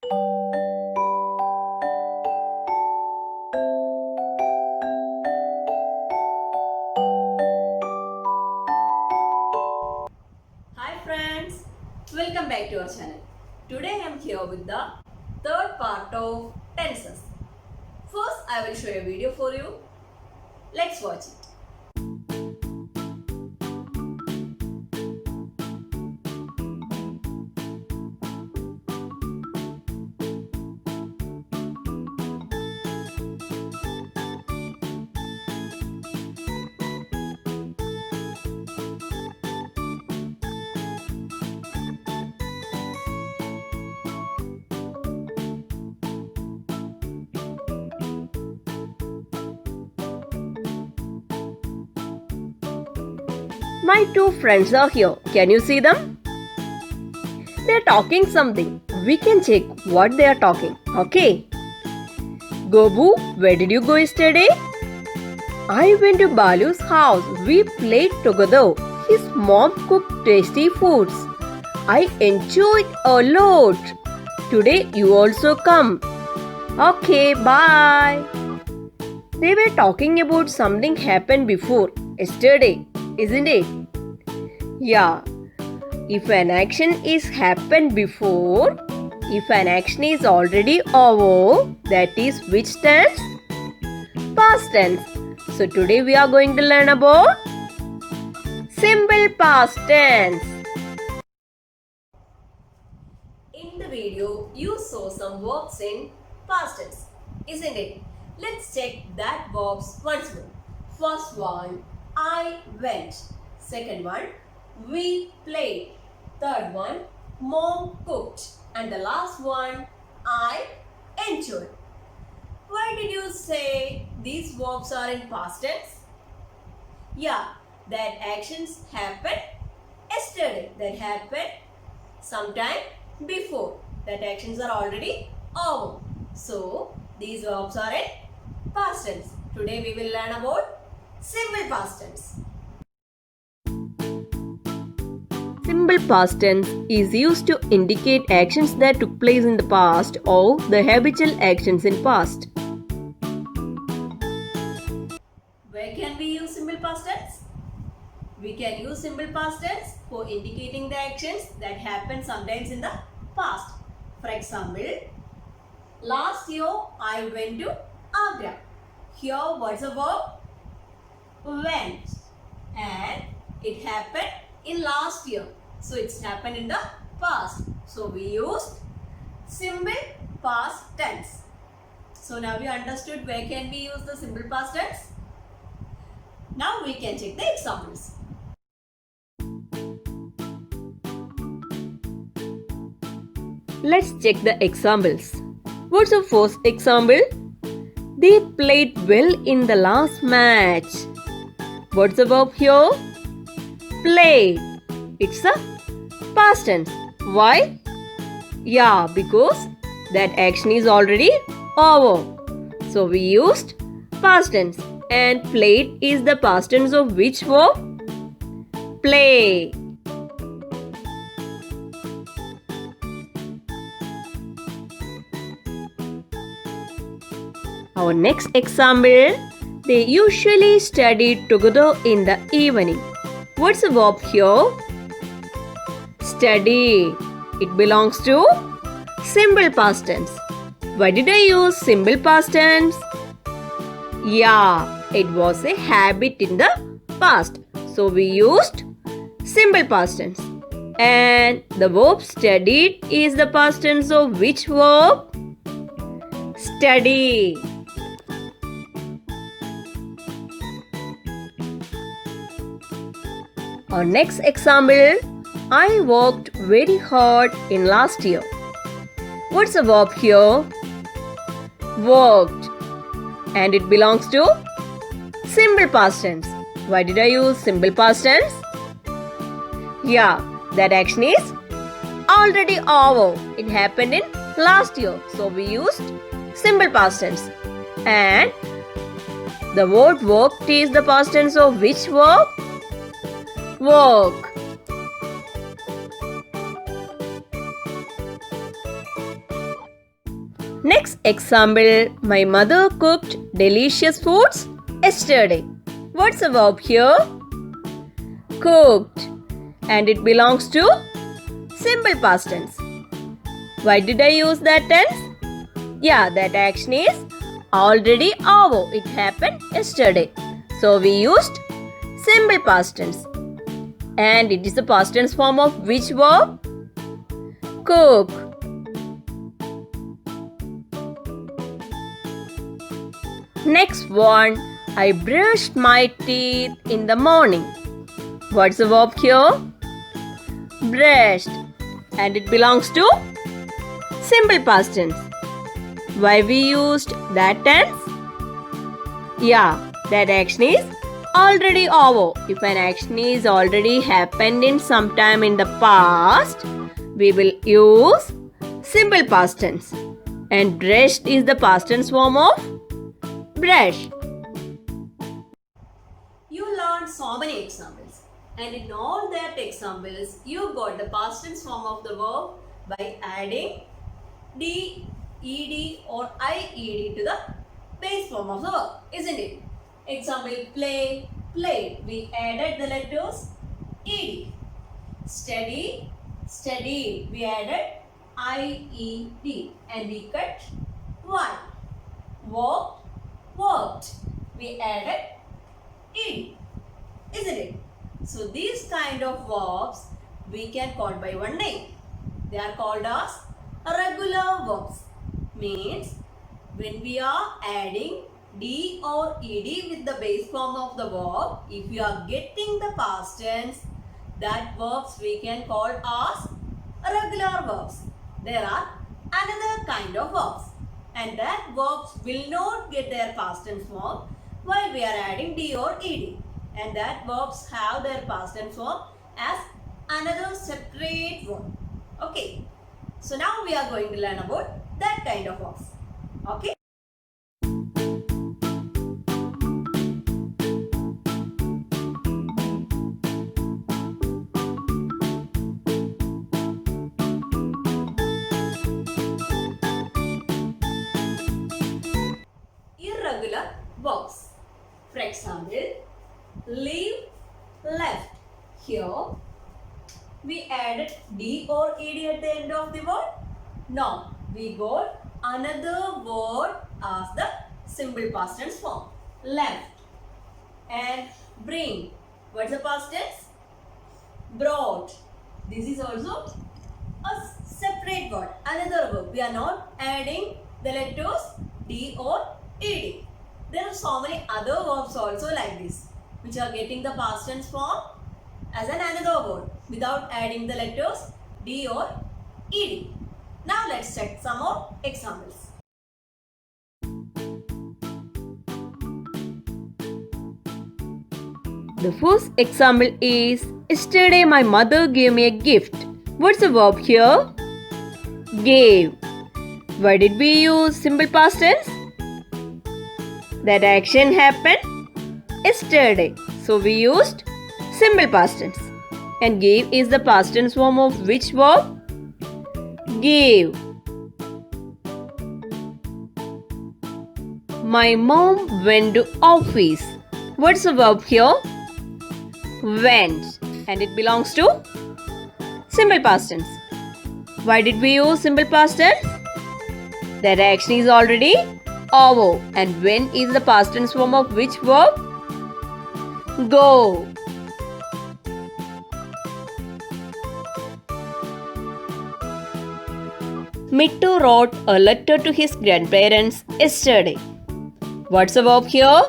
Hi friends, welcome back to our channel. Today I am here with the third part of tenses. First I will show a video for you. Let's watch it. My two friends are here. Can you see them? They're talking something. We can check what they are talking. Okay. Gobu, where did you go yesterday? I went to Balu's house. We played together. His mom cooked tasty foods. I enjoyed a lot. Today you also come. Okay, bye. They were talking about something happened before, yesterday, isn't it? Yeah. If an action is happened before, if an action is already over, that is which tense? Past tense. So today we are going to learn about simple past tense. In the video you saw some verbs in past tense, isn't it? Let's check that verbs once more. First one, I went. Second one, we played. Third one, mom cooked. And the last one, I enjoyed. Why did you say these verbs are in past tense? Yeah, that actions happened yesterday. That happened sometime before. That actions are already over. So, these verbs are in past tense. Today we will learn about simple past tense. Simple past tense is used to indicate actions that took place in the past or the habitual actions in past. Where can we use simple past tense? We can use simple past tense for indicating the actions that happen sometimes in the past. For example, last year I went to Agra. Here what's the verb? Went. And it happened in last year. So it's happened in the past. So we used simple past tense. So now we understood where can we use the simple past tense. Now we can check the examples. Let's check the examples. What's the first example? They played well in the last match. What's the verb here? Play. It's a past tense. Why? Yeah, because that action is already over. So we used past tense. And played is the past tense of which verb? Play. Our next example, they usually study together in the evening. What's the verb here? Study. It belongs to simple past tense. Why did I use simple past tense? Yeah, it was a habit in the past. So we used simple past tense. And the verb studied is the past tense of which verb? Study. Our next example, I worked very hard in last year. What's the verb here? Worked. And it belongs to simple past tense. Why did I use simple past tense? Yeah, that action is already over. It happened in last year. So we used simple past tense. And the word worked is the past tense of which verb? Work. Next example, my mother cooked delicious foods yesterday. What's the verb here? Cooked. And it belongs to simple past tense. Why did I use that tense? Yeah, that action is already over. It happened yesterday. So we used simple past tense. And it is the past tense form of which verb? Cook. Next one, I brushed my teeth in the morning. What's the verb here? Brushed. And it belongs to simple past tense. Why we used that tense? Yeah, that action is already over. If an action is already happened in some time in the past, we will use simple past tense. And brushed is the past tense form of brush. You learned so many examples, and in all that examples, you got the past tense form of the verb by adding d, ed or ied to the base form of the verb, isn't it? Example, play, played. We added the letters ed. Study, studied. We added ied and we cut y. Walked, worked. We added ed. Isn't it? So these kind of verbs we can call by one name. They are called as regular verbs. Means when we are adding d or ed with the base form of the verb, if you are getting the past tense, that verbs we can call as regular verbs. There are another kind of verbs, and that verbs will not get their past tense form while we are adding d or ed, and that verbs have their past tense form as another separate verb. Okay, so now we are going to learn about that kind of verbs. Okay. Irregular verbs. For example, leave, left. Here we added d or ed at the end of the word. Now we got another word as the simple past tense form. Left. And bring. What's the past tense? Brought. This is also a separate word, another verb. We are not adding the letters d or ed. There are so many other verbs also like this, which are getting the past tense form as an another word without adding the letters d or ed. Now let's check some more examples. The first example is, yesterday my mother gave me a gift. What's the verb here? Gave. Why did we use simple past tense? That action happened yesterday. So we used simple past tense. And gave is the past tense form of which verb? Gave. My mom went to office. What's the verb here? Went. And it belongs to simple past tense. Why did we use simple past tense? That action is already over. And when is the past tense form of which verb? Go. Mittu wrote a letter to his grandparents yesterday. What's the verb here?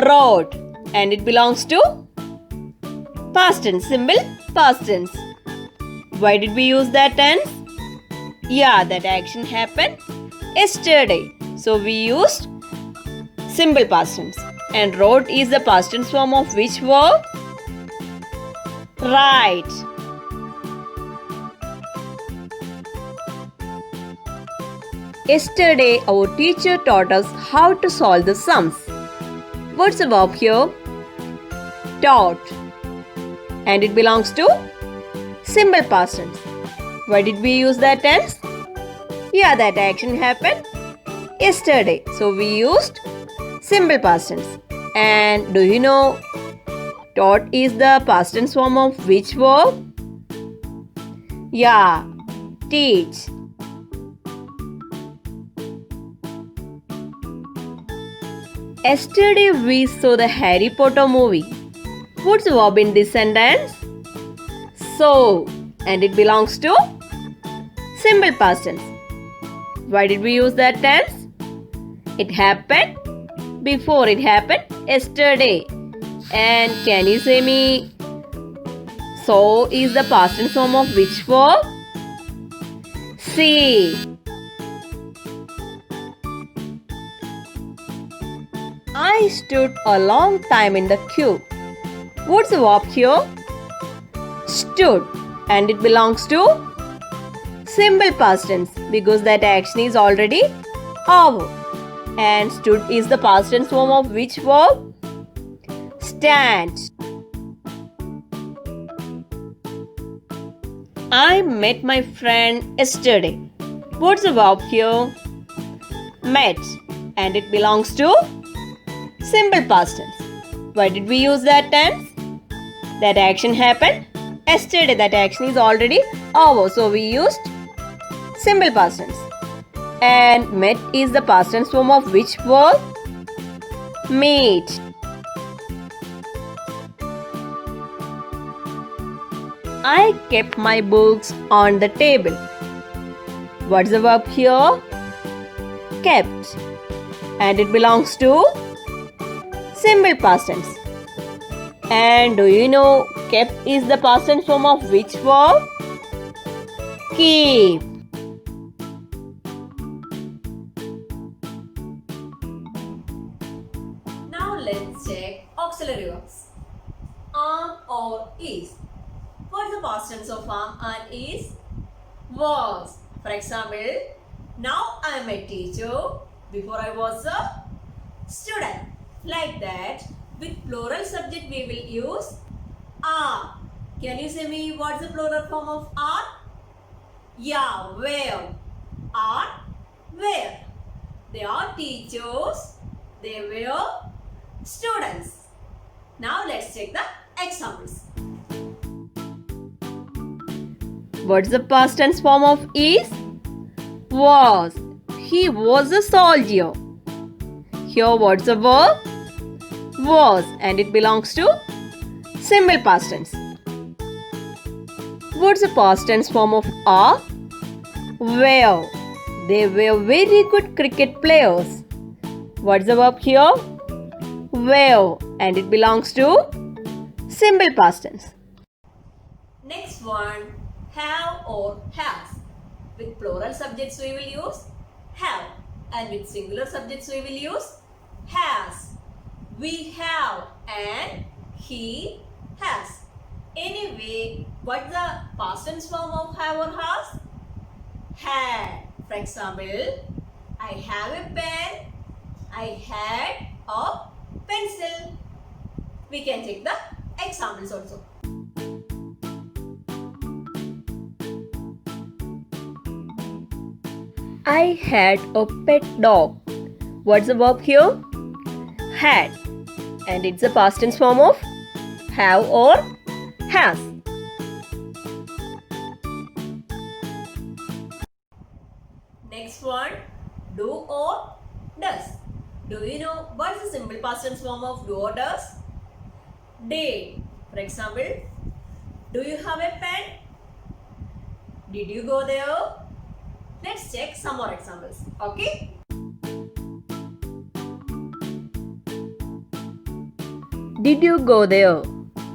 Wrote. And it belongs to past tense, simple past tense. Why did we use that tense? Yeah, that action happened yesterday. So we used simple past tense. And wrote is the past tense form of which verb? Write. Yesterday, our teacher taught us how to solve the sums. What's the verb here? Taught. And it belongs to simple past tense. Why did we use that tense? Yeah, that action happened yesterday. So we used simple past tense. And do you know taught is the past tense form of which verb? Yeah, teach. Yesterday we saw the Harry Potter movie. What's the verb in this sentence? So, and it belongs to simple past tense. Why did we use that tense? It happened before, it happened yesterday. And can you say me, so is the past tense form of which verb? See. I stood a long time in the queue. What's the verb here? Stood, and it belongs to simple past tense because that action is already over. And stood is the past tense form of which verb? Stand. I met my friend yesterday. What's the verb here? Met, and it belongs to simple past tense. Why did we use that tense? That action happened yesterday. That action is already over. So we used simple past tense. And met is the past tense form of which verb? Meet. I kept my books on the table. What's the verb here? Kept. And it belongs to simple past tense. And do you know kept is the past tense form of which verb? Keep. Now let's check auxiliary verbs. Am or is. What's the past tense of am and is? Was. For example, now I am a teacher. Before I was a student. Like that, with plural subject we will use are. Can you say me what's the plural form of are? Yeah, where? Are where? They are teachers. They were students. Now let's check the examples. What's the past tense form of is? Was. He was a soldier. Here what's the verb? Was, and it belongs to simple past tense. What's the past tense form of are? Were. They were very good cricket players. What's the verb here? Were, and it belongs to simple past tense. Next one, have or has. With plural subjects we will use have, and with singular subjects we will use has. We have and he has. Anyway, what's the past tense form of have or has? Had. For example, I have a pen. I had a pencil. We can check the examples also. I had a pet dog. What's the verb here? Had. And it's the past tense form of have or has. Next one, do or does. Do you know what's the simple past tense form of do or does? Did. For example, do you have a pen? Did you go there? Let's check some more examples. Okay? Did you go there?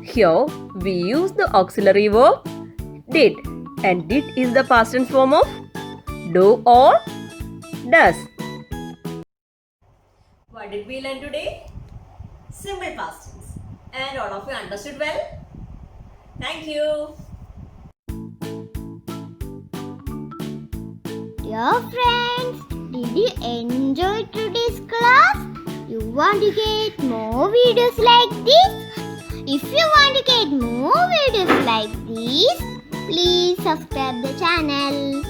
Here we use the auxiliary verb did, and did is the past tense form of do or does. What did we learn today? Simple past tense. And all of you understood well? Thank you. Dear friends, did you enjoy today's class? You want to get more videos like this? If you want to get more videos like this, please subscribe the channel.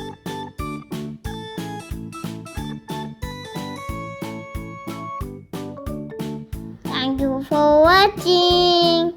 Thank you for watching.